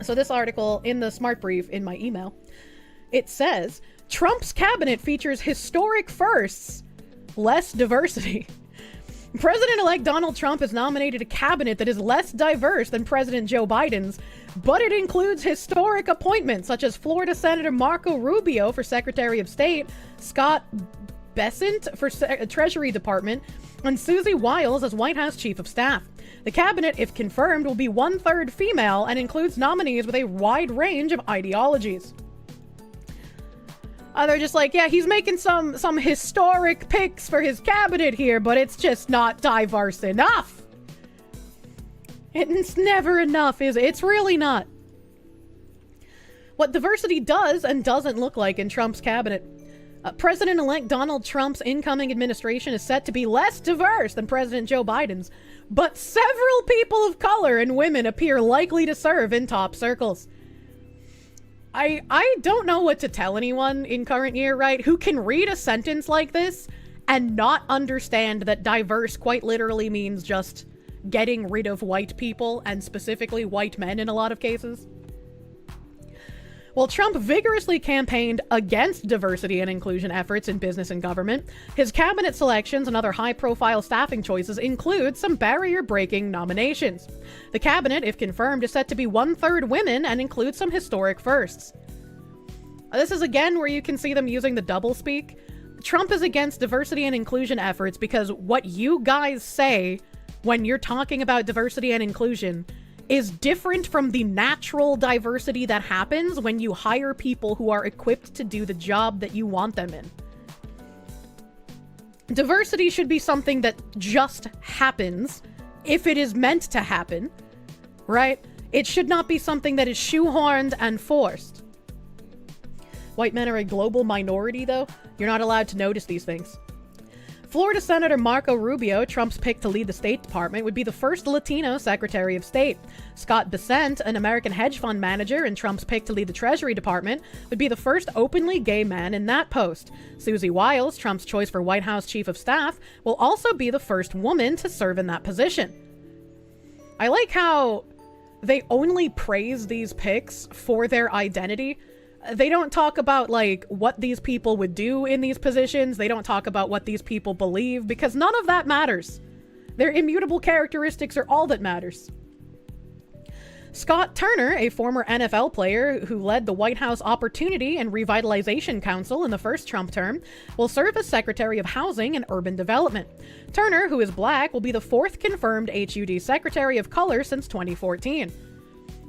So this article in the Smart Brief in my email, it says, Trump's cabinet features historic firsts, less diversity. President-elect Donald Trump has nominated a cabinet that is less diverse than President Joe Biden's, but it includes historic appointments such as Florida Senator Marco Rubio for Secretary of State, Scott Bessent for Treasury Department, and Susie Wiles as White House Chief of Staff. The cabinet, if confirmed, will be one-third female and includes nominees with a wide range of ideologies. They're just like, yeah, he's making some historic picks for his cabinet here, but it's just not diverse enough. It's never enough, is it? It's really not. What diversity does and doesn't look like in Trump's cabinet. President-elect Donald Trump's incoming administration is set to be less diverse than President Joe Biden's, but several people of color and women appear likely to serve in top circles. I don't know what to tell anyone in current year, right, who can read a sentence like this and not understand that diverse quite literally means just getting rid of white people, and specifically white men in a lot of cases. While Trump vigorously campaigned against diversity and inclusion efforts in business and government, his cabinet selections and other high-profile staffing choices include some barrier-breaking nominations. The cabinet, if confirmed, is set to be one-third women and includes some historic firsts. This is again where you can see them using the doublespeak. Trump is against diversity and inclusion efforts because what you guys say when you're talking about diversity and inclusion is different from the natural diversity that happens when you hire people who are equipped to do the job that you want them in. Diversity should be something that just happens if it is meant to happen, right? It should not be something that is shoehorned and forced. White men are a global minority, though. You're not allowed to notice these things. Florida Senator Marco Rubio, Trump's pick to lead the State Department, would be the first Latino Secretary of State. Scott Bessent, an American hedge fund manager and Trump's pick to lead the Treasury Department, would be the first openly gay man in that post. Susie Wiles, Trump's choice for White House Chief of Staff, will also be the first woman to serve in that position. I like how they only praise these picks for their identity. They don't talk about, like, what these people would do in these positions. They don't talk about what these people believe, because none of that matters. Their immutable characteristics are all that matters. Scott Turner, a former NFL player who led the White House Opportunity and Revitalization Council in the first Trump term, will serve as Secretary of Housing and Urban Development. Turner, who is black, will be the fourth confirmed HUD Secretary of Color since 2014.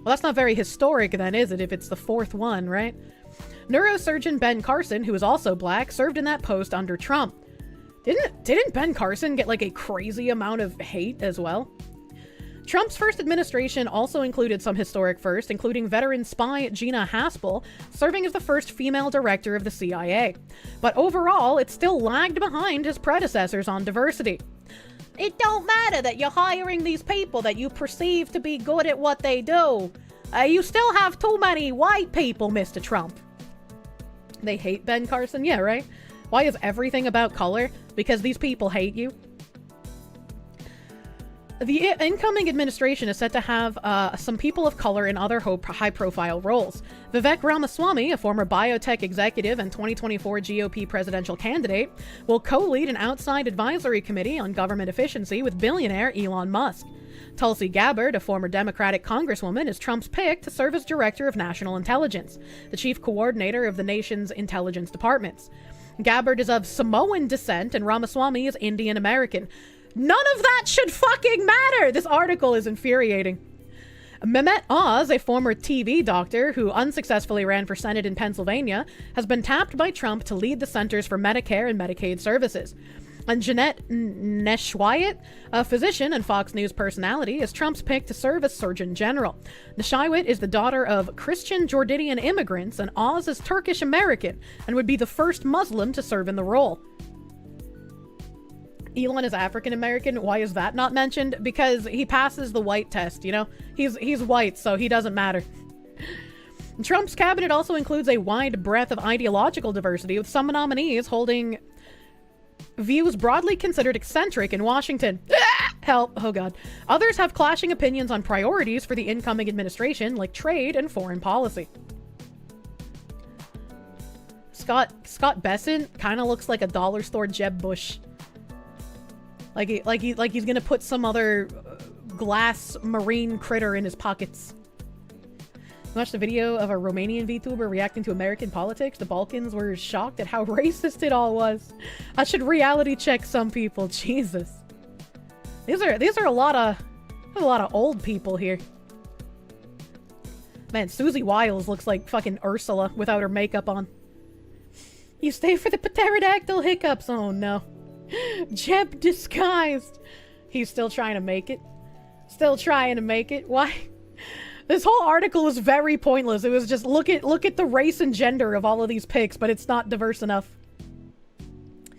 Well, that's not very historic then, is it, if it's the fourth one, right? Neurosurgeon Ben Carson, who is also black, served in that post under Trump. Didn't Ben Carson get like a crazy amount of hate as well? Trump's first administration also included some historic firsts, including veteran spy Gina Haspel serving as the first female director of the CIA. But overall, it still lagged behind his predecessors on diversity. It don't matter that you're hiring these people that you perceive to be good at what they do. You still have too many white people, Mr. Trump. They hate Ben Carson? Yeah, right? Why is everything about color? Because these people hate you? The incoming administration is set to have some people of color in other high-profile roles. Vivek Ramaswamy, a former biotech executive and 2024 GOP presidential candidate, will co-lead an outside advisory committee on government efficiency with billionaire Elon Musk. Tulsi Gabbard, a former Democratic congresswoman, is Trump's pick to serve as Director of National Intelligence, the chief coordinator of the nation's intelligence departments. Gabbard is of Samoan descent and Ramaswamy is Indian American. None of that should fucking matter! This article is infuriating. Mehmet Oz, a former TV doctor who unsuccessfully ran for Senate in Pennsylvania, has been tapped by Trump to lead the Centers for Medicare and Medicaid Services. And Jeanette Neshwayat, a physician and Fox News personality, is Trump's pick to serve as Surgeon General. Neshwayat is the daughter of Christian Jordanian immigrants, and Oz is Turkish American and would be the first Muslim to serve in the role. Elon is African American. Why is that not mentioned? Because he passes the white test, you know? He's white, so he doesn't matter. Trump's cabinet also includes a wide breadth of ideological diversity, with some nominees holding views broadly considered eccentric in Washington. Help. Oh god. Others have clashing opinions on priorities for the incoming administration, like trade and foreign policy. Scott Besson kind of looks like a dollar store Jeb Bush. Like he's gonna put some other glass marine critter in his pockets. Watched a video of a Romanian VTuber reacting to American politics. The Balkans were shocked at how racist it all was. I should reality check some people. Jesus. These are a lot of old people here. Man, Susie Wiles looks like fucking Ursula without her makeup on. You stay for the pterodactyl hiccups. Oh no. Jeb disguised. He's still trying to make it. Still trying to make it. Why? This whole article is very pointless. It was just look at the race and gender of all of these pics, but it's not diverse enough.